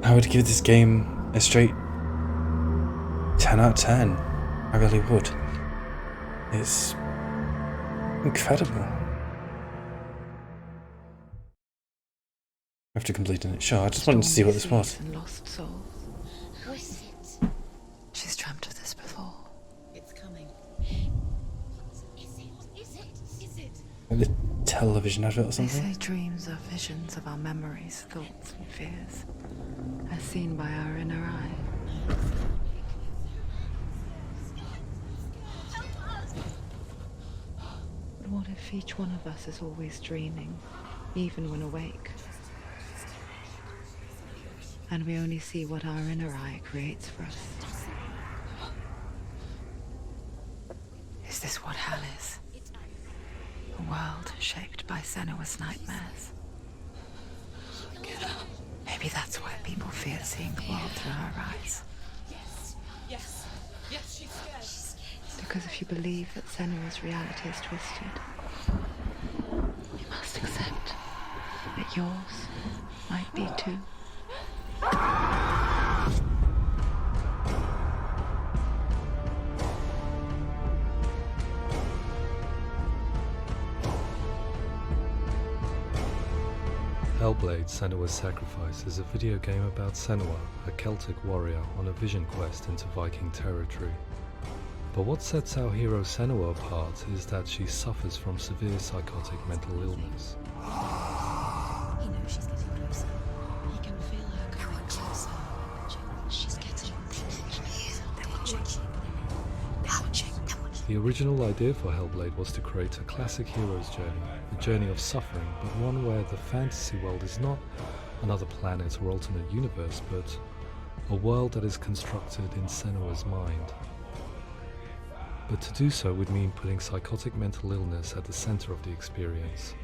I would give this game a straight 10 out of 10. I really would. It's incredible. After completing it, sure, I just wanted to see what this was. Lost souls. Who is it? She's dreamt of this before. It's coming. Is it? Like the television advert or They something? say dreams are visions of our memories, thoughts and fears, as seen by our inner eye. But what if each one of us is always dreaming, even when awake? And we only see what our inner eye creates for us. Is this what hell is? A world shaped by Senua's nightmares. Maybe that's why people fear seeing the world through her eyes. Yes, she's scared. Because if you believe that Senua's reality is twisted, you must accept that yours might be too. Hellblade: Senua's Sacrifice is a video game about Senua, a Celtic warrior on a vision quest into Viking territory. But what sets our hero Senua apart is that she suffers from severe psychotic mental illness. He knows she's getting closer. He can feel her coming closer. She's getting closer. They're watching. The original idea for Hellblade was to create a classic hero's journey, a journey of suffering, but one where the fantasy world is not another planet or alternate universe, but a world that is constructed in Senua's mind. But to do so would mean putting psychotic mental illness at the center of the experience,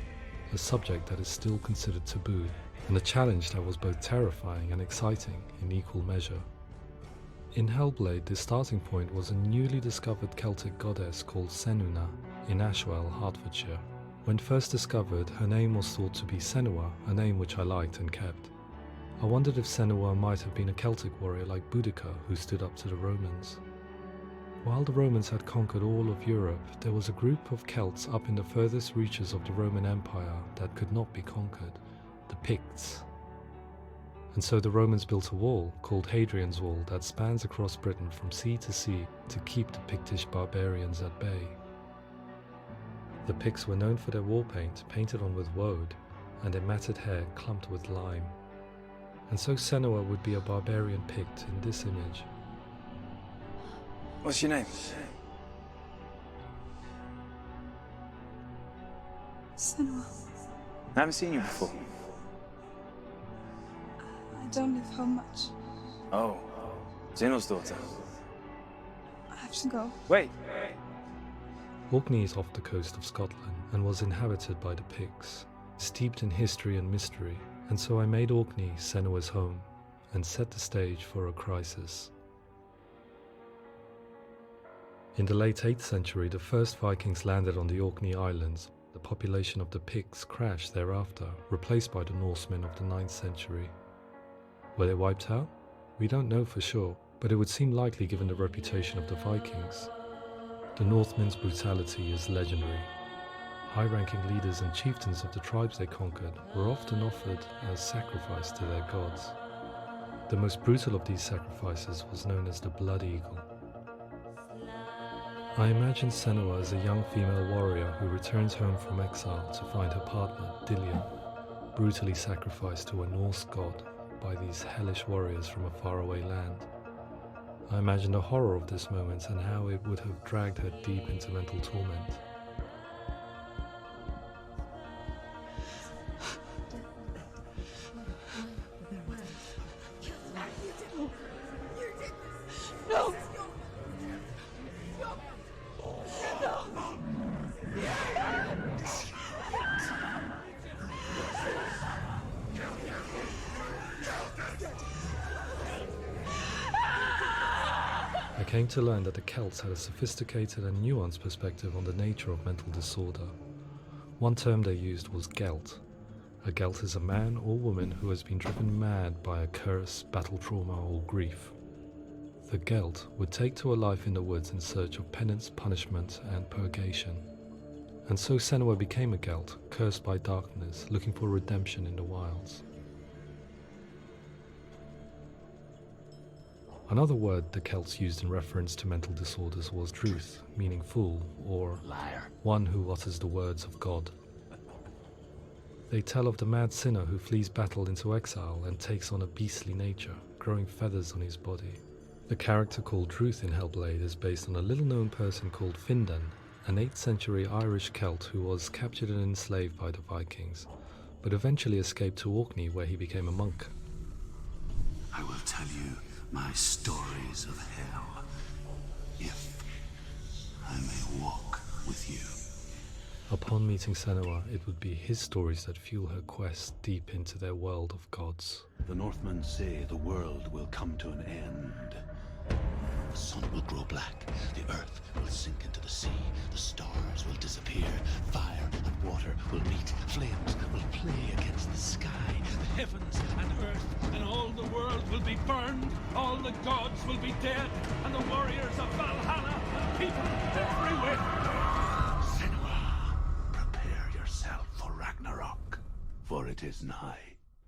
a subject that is still considered taboo, and a challenge that was both terrifying and exciting in equal measure. In Hellblade, the starting point was a newly discovered Celtic goddess called Senua in Ashwell, Hertfordshire. When first discovered, her name was thought to be Senua, a name which I liked and kept. I wondered if Senua might have been a Celtic warrior like Boudica who stood up to the Romans. While the Romans had conquered all of Europe, there was a group of Celts up in the furthest reaches of the Roman Empire that could not be conquered, the Picts. And so the Romans built a wall, called Hadrian's Wall, that spans across Britain from sea to sea to keep the Pictish barbarians at bay. The Picts were known for their war paint, painted on with woad, and their matted hair clumped with lime. And so Senua would be a barbarian Pict in this image. What's your name? Senua. I haven't seen you before. I don't live home much. Oh, Zeno's daughter. I have to go. Wait. Orkney is off the coast of Scotland and was inhabited by the Picts, steeped in history and mystery, and so I made Orkney Senua's home and set the stage for a crisis. In the late 8th century, the first Vikings landed on the Orkney Islands. The population of the Picts crashed thereafter, replaced by the Norsemen of the 9th century. Were they wiped out? We don't know for sure, but it would seem likely given the reputation of the Vikings. The Northmen's brutality is legendary. High-ranking leaders and chieftains of the tribes they conquered were often offered as sacrifice to their gods. The most brutal of these sacrifices was known as the Blood Eagle. I imagine Senua as a young female warrior who returns home from exile to find her partner, Dillion, brutally sacrificed to a Norse god by these hellish warriors from a faraway land. I imagine the horror of this moment and how it would have dragged her deep into mental torment. No! I came to learn that the Celts had a sophisticated and nuanced perspective on the nature of mental disorder. One term they used was gelt, A Gelt is a man or woman who has been driven mad by a curse, battle trauma, or grief. The Gelt would take to a life in the woods in search of penance, punishment, and purgation. And so Senua became a Gelt, cursed by darkness, looking for redemption in the wilds. Another word the Celts used in reference to mental disorders was druth, meaning fool, or Liar. one who utters the words of God. They tell of the mad sinner who flees battle into exile and takes on a beastly nature, growing feathers on his body. The character called Druth in Hellblade is based on a little-known person called Findan, an 8th century Irish Celt who was captured and enslaved by the Vikings, but eventually escaped to Orkney where he became a monk. I will tell you my stories of hell, if I may walk with you. Upon meeting Senua, it would be his stories that fuel her quest deep into their world of gods. The Northmen say the world will come to an end. The sun will grow black, the earth will sink into the sea, the stars will disappear, fire and water will meet, flames will play against the sky, the heavens and earth and all the world will be burned, all the gods will be dead, and the warriors of Valhalla and people everywhere. Senua, prepare yourself for Ragnarok, for it is nigh.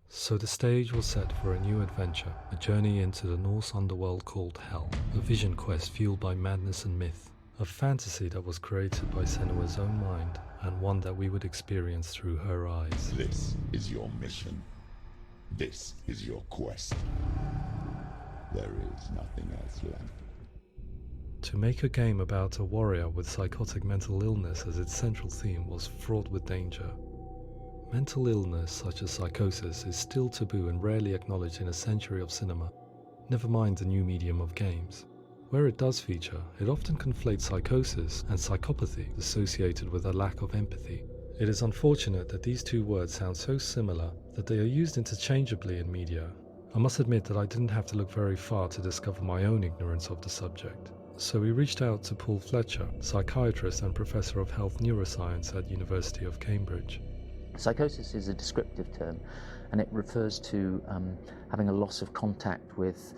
So the stage was set for a new adventure, a journey into the Norse underworld called Hell, a vision quest fueled by madness and myth, a fantasy that was created by Senua's own mind, and one that we would experience through her eyes. This is your mission. This is your quest. There is nothing else left. To make a game about a warrior with psychotic mental illness as its central theme was fraught with danger. Mental illness such as psychosis is still taboo and rarely acknowledged in a century of cinema, never mind the new medium of games. Where it does feature, it often conflates psychosis and psychopathy associated with a lack of empathy. It is unfortunate that these two words sound so similar that they are used interchangeably in media. I must admit that I didn't have to look very far to discover my own ignorance of the subject. So we reached out to Paul Fletcher, psychiatrist and professor of health neuroscience at University of Cambridge. Psychosis is a descriptive term, and it refers to having a loss of contact with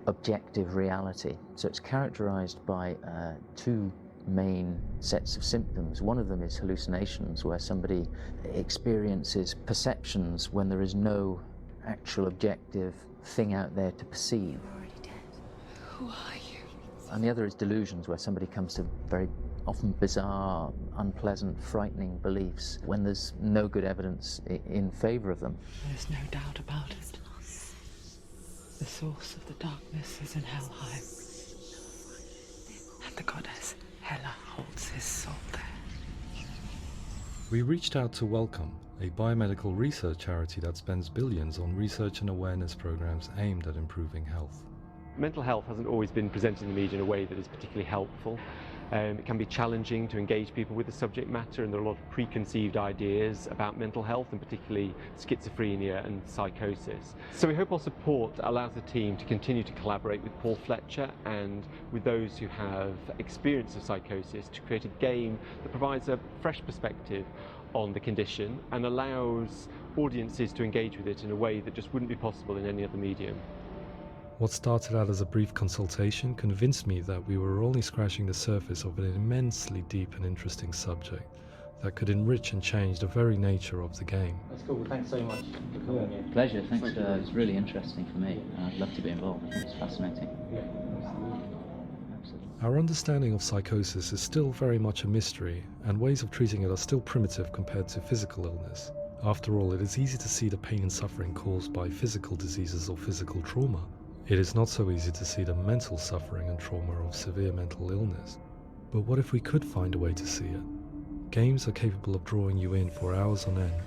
objective reality. So it's characterized by two main sets of symptoms. One of them is hallucinations, where somebody experiences perceptions when there is no actual objective thing out there to perceive. You're already dead. Who are you? And the other is delusions, where somebody comes to very often bizarre, unpleasant, frightening beliefs when there's no good evidence in favor of them. There's no doubt about it. The source of the darkness is in Helheim. And the goddess Hela holds his soul there. We reached out to Welcome, a biomedical research charity that spends billions on research and awareness programs aimed at improving health. Mental health hasn't always been presented in the media in a way that is particularly helpful. It can be challenging to engage people with the subject matter, and there are a lot of preconceived ideas about mental health, and particularly schizophrenia and psychosis. So we hope our support allows the team to continue to collaborate with Paul Fletcher and with those who have experience of psychosis to create a game that provides a fresh perspective on the condition and allows audiences to engage with it in a way that just wouldn't be possible in any other medium. What started out as a brief consultation convinced me that we were only scratching the surface of an immensely deep and interesting subject that could enrich and change the very nature of the game. That's cool. Thanks so much for coming here. Pleasure. Thanks. It's really interesting for me. I'd love to be involved. I think it's fascinating. Absolutely. Our understanding of psychosis is still very much a mystery, and ways of treating it are still primitive compared to physical illness. After all, it is easy to see the pain and suffering caused by physical diseases or physical trauma. It is not so easy to see the mental suffering and trauma of severe mental illness. But what if we could find a way to see it? Games are capable of drawing you in for hours on end,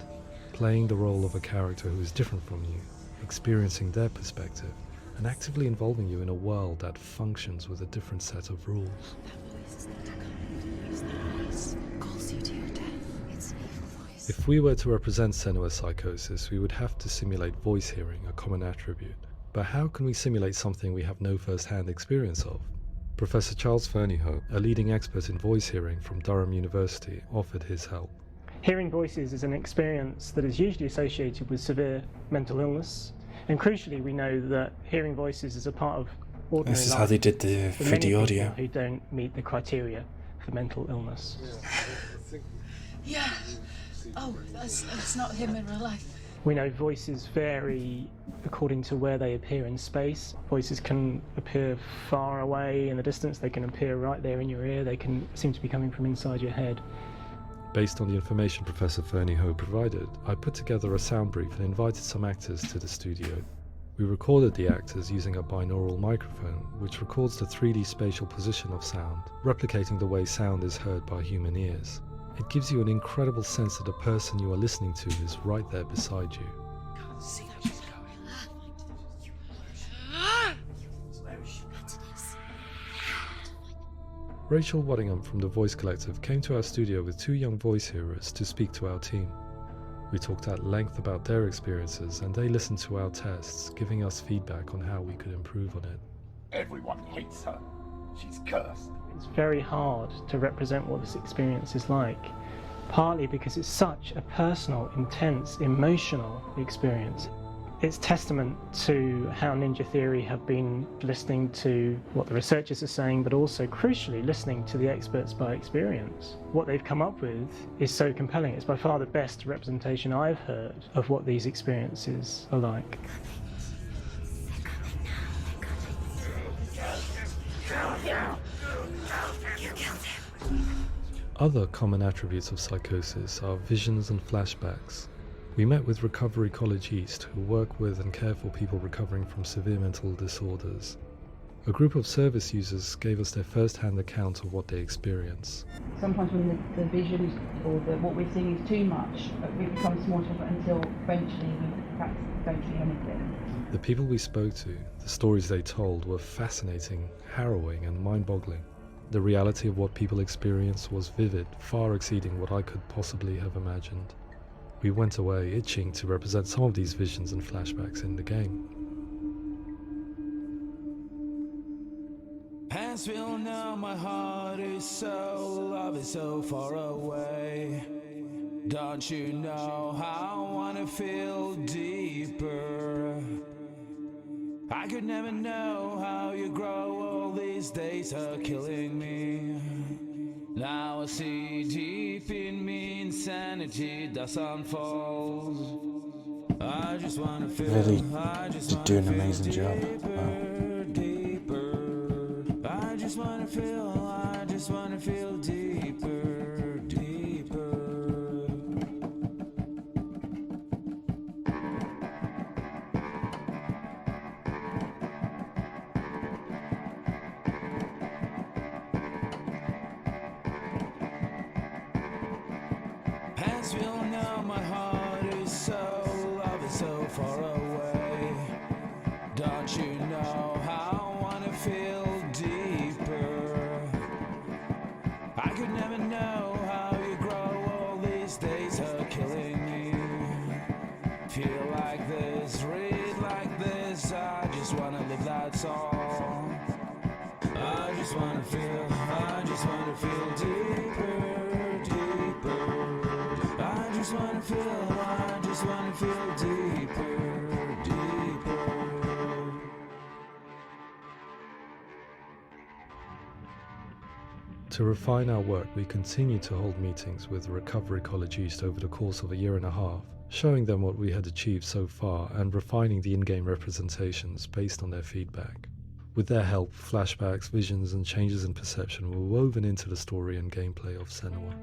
playing the role of a character who is different from you, experiencing their perspective, and actively involving you in a world that functions with a different set of rules. That voice is not a kind. It's the voice calls you to your death. It's an evil voice. If we were to represent Senua's psychosis, we would have to simulate voice hearing, a common attribute. But how can we simulate something we have no first-hand experience of? Professor Charles Fernyhough, a leading expert in voice hearing from Durham University, offered his help. Hearing voices is an experience that is usually associated with severe mental illness, and crucially we know that hearing voices is a part of ordinary life. This is how they did the for many 3D people audio. who don't meet the criteria for mental illness. Yeah. Oh, that's not him in real life. We know voices vary according to where they appear in space. Voices can appear far away in the distance, they can appear right there in your ear, they can seem to be coming from inside your head. Based on the information Professor Fernie Ho provided, I put together a sound brief and invited some actors to the studio. We recorded the actors using a binaural microphone, which records the 3D spatial position of sound, replicating the way sound is heard by human ears. It gives you an incredible sense that the person you are listening to is right there beside you. Can't see how she's going. Where is she? Rachel Waddingham from the Voice Collective came to our studio with 2 young voice hearers to speak to our team. We talked at length about their experiences and they listened to our tests, giving us feedback on how we could improve on it. Everyone hates her. She's cursed. It's very hard to represent what this experience is like, partly because it's such a personal, intense, emotional experience. It's testament to how Ninja Theory have been listening to what the researchers are saying, but also crucially listening to the experts by experience. What they've come up with is so compelling. It's by far the best representation I've heard of what these experiences are like. Other common attributes of psychosis are visions and flashbacks. We met with Recovery College East, who work with and care for people recovering from severe mental disorders. A group of service users gave us their first-hand account of what they experience. Sometimes when the visions or what we're seeing is too much, it becomes more difficult until eventually we perhaps don't see anything. The people we spoke to, the stories they told, were fascinating, harrowing and mind-boggling. The reality of what people experienced was vivid, far exceeding what I could possibly have imagined. We went away itching to represent some of these visions and flashbacks in the game. Hands will know my heart is so, love is so far away. Don't you know how I wanna feel deeper? I could never know how you grow, all these days are killing me. Now I see deep in me insanity does unfold. I just wanna feel, Really I just did do an wanna amazing feel job. deeper, Wow. deeper. I just wanna feel deeper, deeper. Hands will know my heart is so, love is so far away. Don't you know how I wanna feel deeper? I could never know how you grow, all these days are killing me. Feel like this, read like this, I just wanna live, that's all. I just wanna feel deeper, deeper. I just wanna feel deeper, deeper. To refine our work, we continued to hold meetings with Recovery College East over the course of a year and a half, showing them what we had achieved so far and refining the in-game representations based on their feedback. With their help, flashbacks, visions and changes in perception were woven into the story and gameplay of Senua.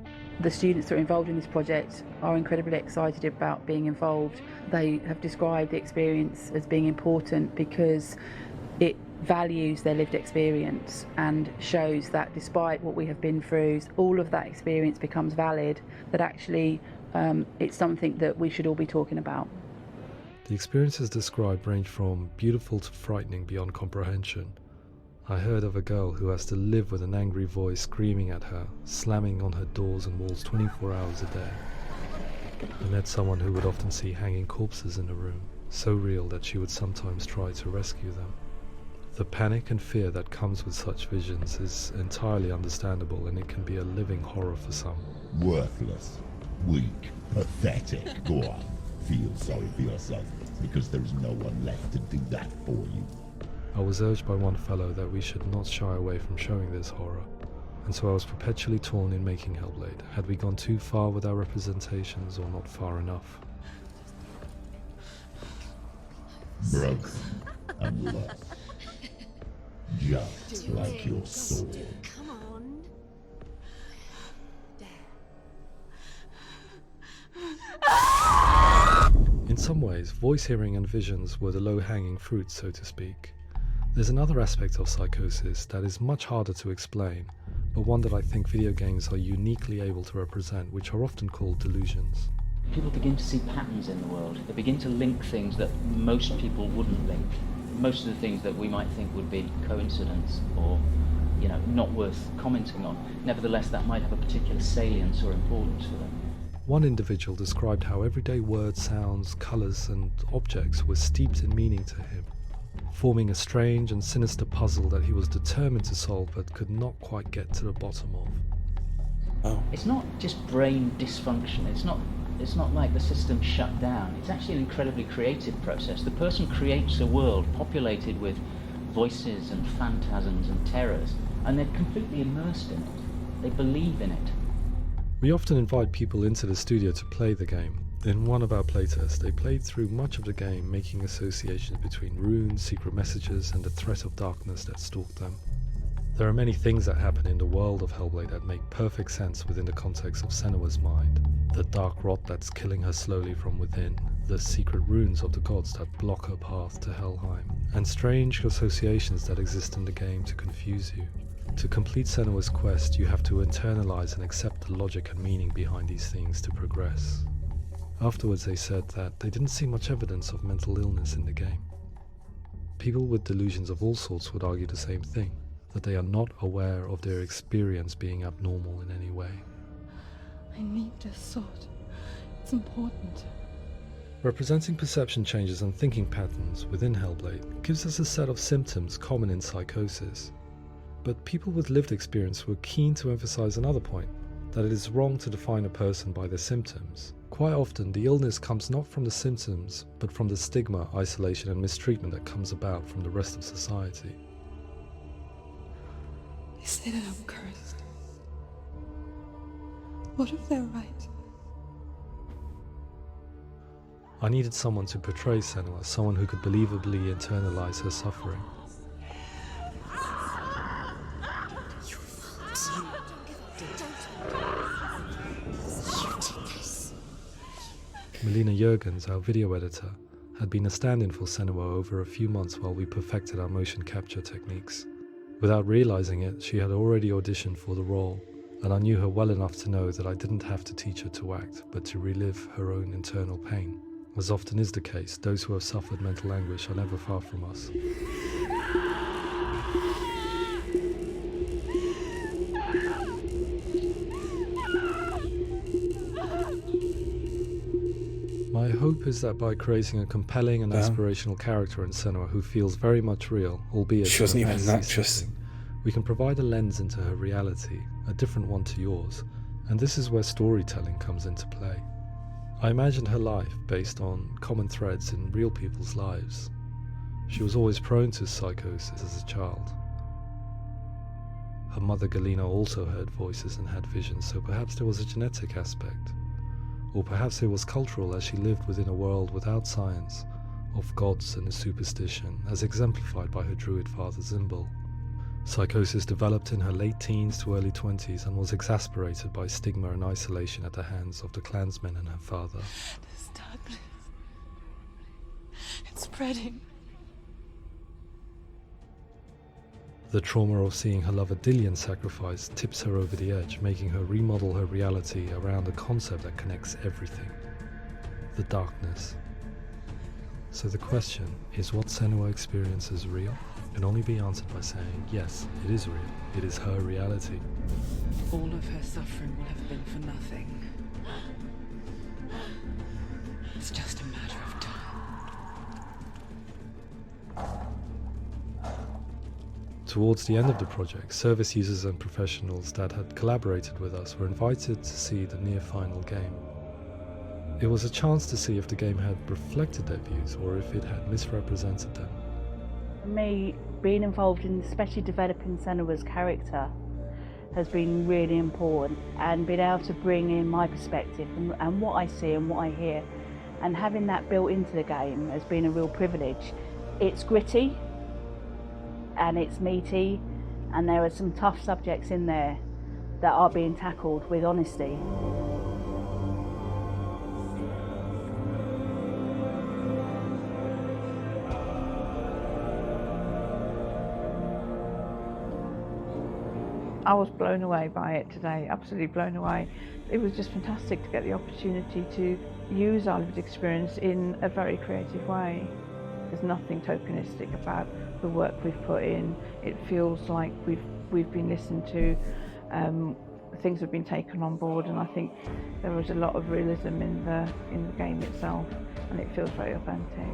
The students that are involved in this project are incredibly excited about being involved. They have described the experience as being important because it values their lived experience and shows that despite what we have been through, all of that experience becomes valid, that actually it's something that we should all be talking about. The experiences described range from beautiful to frightening beyond comprehension. I heard of a girl who has to live with an angry voice screaming at her, slamming on her doors and walls 24 hours a day. I met someone who would often see hanging corpses in a room, so real that she would sometimes try to rescue them. The panic and fear that comes with such visions is entirely understandable, and it can be a living horror for some. Worthless. Weak, pathetic. Go on, feel sorry for yourself, because there's no one left to do that for you. I was urged by one fellow that we should not shy away from showing this horror, and so I was perpetually torn in making Hellblade. Had we gone too far with our representations or not far enough? Broken and lost. Just like your soul. Come on. In some ways, voice hearing and visions were the low-hanging fruit, so to speak. There's another aspect of psychosis that is much harder to explain, but one that I think video games are uniquely able to represent, which are often called delusions. People begin to see patterns in the world. They begin to link things that most people wouldn't link. Most of the things that we might think would be coincidence or, not worth commenting on. Nevertheless, that might have a particular salience or importance for them. One individual described how everyday words, sounds, colours and objects were steeped in meaning to him, forming a strange and sinister puzzle that he was determined to solve but could not quite get to the bottom of. Oh. It's not just brain dysfunction. It's not like the system shut down. It's actually an incredibly creative process. The person creates a world populated with voices and phantasms and terrors, and they're completely immersed in it. They believe in it. We often invite people into the studio to play the game. In one of our playtests, they played through much of the game, making associations between runes, secret messages, and the threat of darkness that stalked them. There are many things that happen in the world of Hellblade that make perfect sense within the context of Senua's mind. The dark rot that's killing her slowly from within, the secret runes of the gods that block her path to Helheim, and strange associations that exist in the game to confuse you. To complete Senua's quest, you have to internalize and accept the logic and meaning behind these things to progress. Afterwards, they said that they didn't see much evidence of mental illness in the game. People with delusions of all sorts would argue the same thing, that they are not aware of their experience being abnormal in any way. I need this sword. It's important. Representing perception changes and thinking patterns within Hellblade gives us a set of symptoms common in psychosis. But people with lived experience were keen to emphasize another point, that it is wrong to define a person by their symptoms. Quite often, the illness comes not from the symptoms, but from the stigma, isolation and mistreatment that comes about from the rest of society. They say that I'm cursed. What if they're right? I needed someone to portray Senua, someone who could believably internalize her suffering. Melina Jurgens, our video editor, had been a stand-in for Senua over a few months while we perfected our motion capture techniques. Without realizing it, she had already auditioned for the role, and I knew her well enough to know that I didn't have to teach her to act, but to relive her own internal pain. As often is the case, those who have suffered mental anguish are never far from us. My hope is that by creating a compelling and aspirational character in Senua who feels very much real, albeit she wasn't even an actress, we can provide a lens into her reality, a different one to yours, and this is where storytelling comes into play. I imagined her life based on common threads in real people's lives. She was always prone to psychosis as a child. Her mother Galina also heard voices and had visions, so perhaps there was a genetic aspect. Or perhaps it was cultural, as she lived within a world without science, of gods and a superstition, as exemplified by her druid father Zimbal. Psychosis developed in her late teens to early 20s and was exacerbated by stigma and isolation at the hands of the clansmen and her father. This darkness. It's spreading. The trauma of seeing her lover Dillian sacrificed tips her over the edge, making her remodel her reality around a concept that connects everything: the darkness. So the question, is what Senua experiences real? Can only be answered by saying, yes, it is real. It is her reality. All of her suffering will have been for nothing. It's just a matter of time. Towards the end of the project, service users and professionals that had collaborated with us were invited to see the near final game. It was a chance to see if the game had reflected their views or if it had misrepresented them. For me, being involved in especially developing Senua's character has been really important, and being able to bring in my perspective and what I see and what I hear, and having that built into the game has been a real privilege. It's gritty and it's meaty, and there are some tough subjects in there that are being tackled with honesty. I was blown away by it today, absolutely blown away. It was just fantastic to get the opportunity to use our lived experience in a very creative way. There's nothing tokenistic about the work we've put in. It feels like we've been listened to, things have been taken on board, and I think there was a lot of realism in the game itself, and it feels very authentic.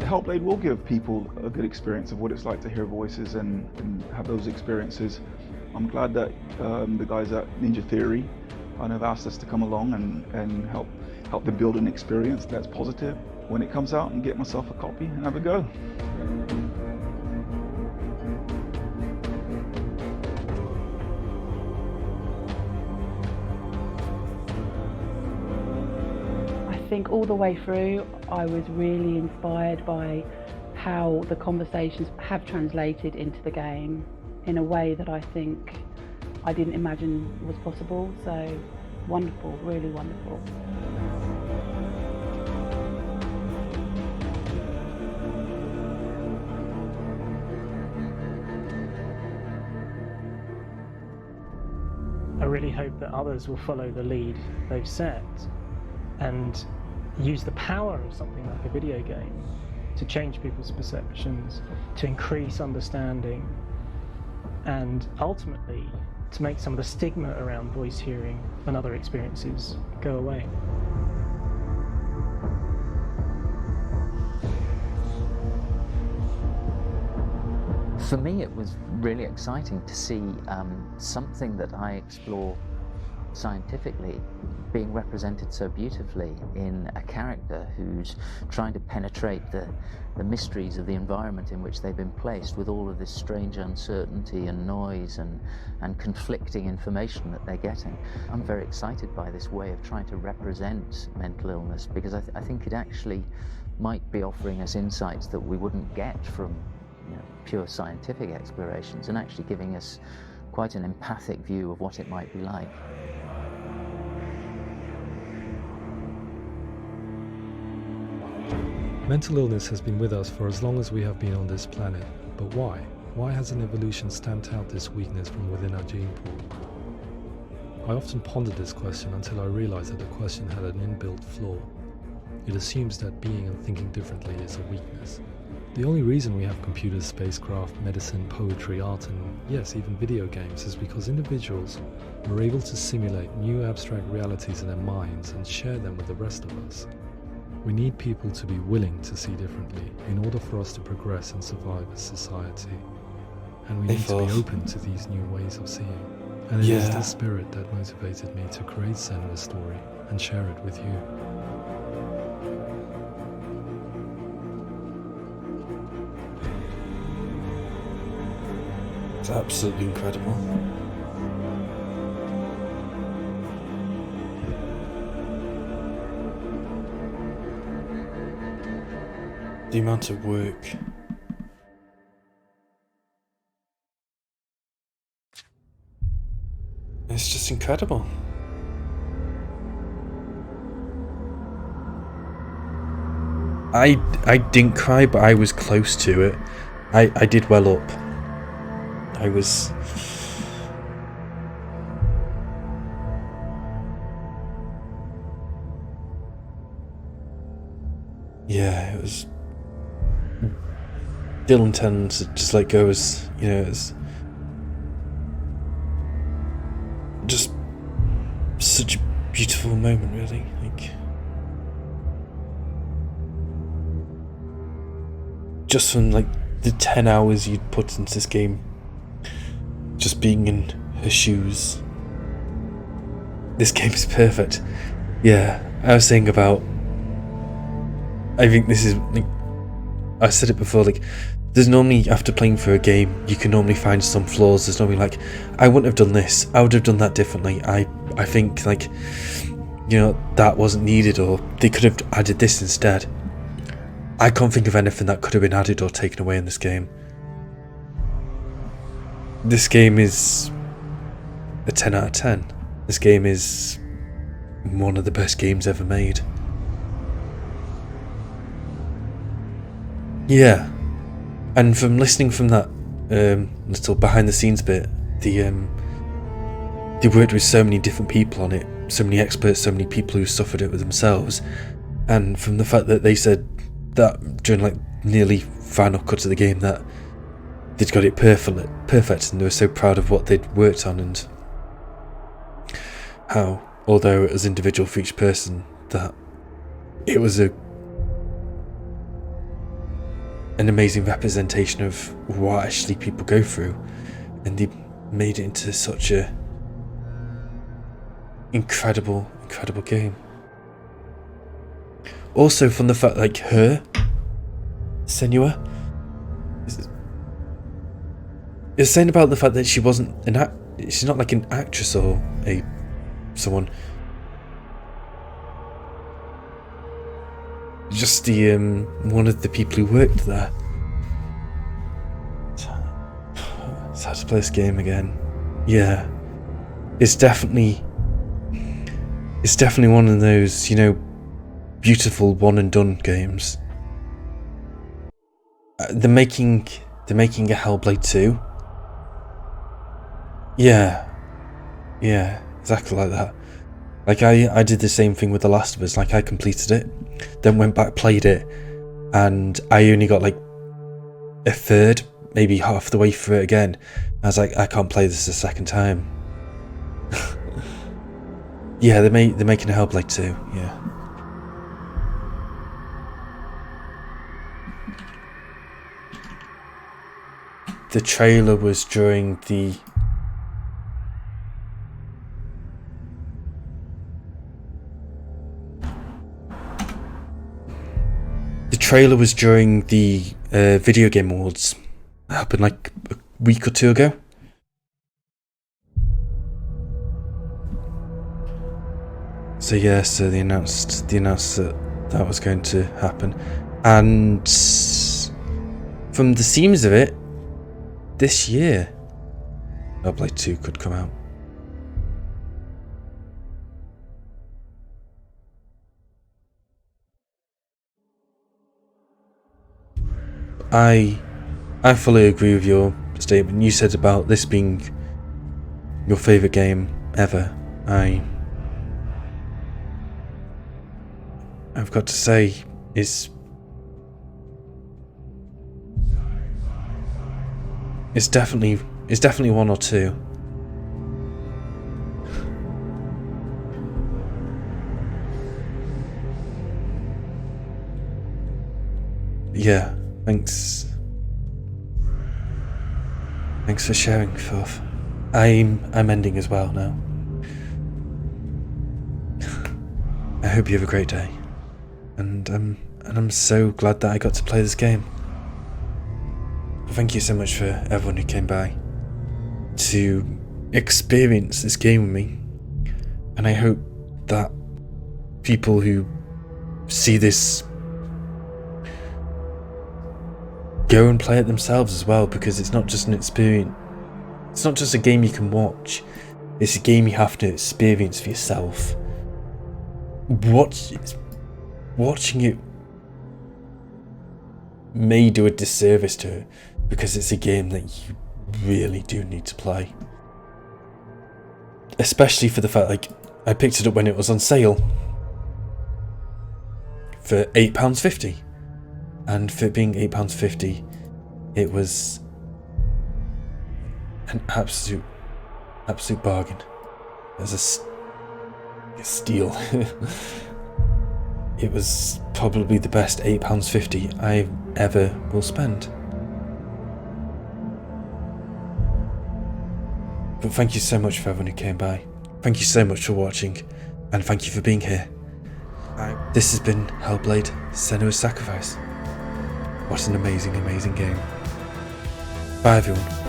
Hellblade will give people a good experience of what it's like to hear voices and have those experiences. I'm glad that the guys at Ninja Theory have asked us to come along and help them build an experience that's positive when it comes out, and get myself a copy and have a go. I think all the way through I was really inspired by how the conversations have translated into the game in a way that I think I didn't imagine was possible. So wonderful, really wonderful. I really hope that others will follow the lead they've set and use the power of something like a video game to change people's perceptions, to increase understanding, and ultimately to make some of the stigma around voice hearing and other experiences go away. For me, it was really exciting to see something that I explore scientifically being represented so beautifully in a character who's trying to penetrate the mysteries of the environment in which they've been placed, with all of this strange uncertainty and noise and conflicting information that they're getting. I'm very excited by this way of trying to represent mental illness, because I think it actually might be offering us insights that we wouldn't get from pure scientific explorations, and actually giving us quite an empathic view of what it might be like. Mental illness has been with us for as long as we have been on this planet, but why? Why hasn't evolution stamped out this weakness from within our gene pool? I often pondered this question until I realized that the question had an inbuilt flaw. It assumes that being and thinking differently is a weakness. The only reason we have computers, spacecraft, medicine, poetry, art, and yes, even video games is because individuals are able to simulate new abstract realities in their minds and share them with the rest of us. We need people to be willing to see differently in order for us to progress and survive as society. And we need to be open to these new ways of seeing. And it is this spirit that motivated me to create Senua's story and share it with you. It's absolutely incredible. The amount of work. It's just incredible. I didn't cry, but I was close to it. I did well up. I was... Yeah, it was... Dylan tends to just let go as, it's just such a beautiful moment, really. Just from the 10 hours you'd put into this game, just being in her shoes. This game is perfect. Yeah, I was saying about, I think this is, like, I said it before, like, there's normally, after playing through a game, you can normally find some flaws. There's normally like, I wouldn't have done this, I would have done that differently. I think, like, you know, that wasn't needed, or they could have added this instead. I can't think of anything that could have been added or taken away in this game. This game is a 10 out of 10. This game is one of the best games ever made. Yeah. And from listening from that little behind the scenes bit, they worked with so many different people on it, so many experts, so many people who suffered it with themselves, and from the fact that they said that during like nearly final cut of the game that they'd got it perfect, and they were so proud of what they'd worked on, and how, although it was individual for each person, that it was an amazing representation of what actually people go through, and they made it into such a incredible game. Also from the fact, like, her, Senua, is saying about the fact that she wasn't she's not like an actress or someone. Just the one of the people who worked there. It's hard to play this game again. Yeah, it's definitely one of those, you know, beautiful one and done games. They're making a Hellblade 2. Yeah, exactly like that. Like, I did the same thing with The Last of Us. Like, I completed it, then went back, played it, and I only got like a third, maybe half the way through it again. I was like, I can't play this a second time. Yeah, they're making a Hellblade 2, yeah. The trailer was during the Video Game Awards. It happened like a week or two ago. So yeah, so they announced that was going to happen, and from the seams of it, this year, Hellblade 2 could come out. I fully agree with your statement. You said about this being your favourite game ever. I've got to say, it's definitely one or two. Yeah, thanks for sharing, Filth. I'm ending as well now. I hope you have a great day, and I'm so glad that I got to play this game. Thank you so much for everyone who came by to experience this game with me, and I hope that people who see this go and play it themselves as well, because it's not just an experience. It's not just a game you can watch, it's a game you have to experience for yourself. Watching it may do a disservice to it, because it's a game that you really do need to play. Especially for the fact, like, I picked it up when it was on sale for £8.50. And for it being £8.50, it was an absolute bargain. It was a steal. It was probably the best £8.50 I ever will spend. But thank you so much for everyone who came by. Thank you so much for watching, and thank you for being here. This has been Hellblade: Senua's Sacrifice. What an amazing, amazing game. Bye everyone.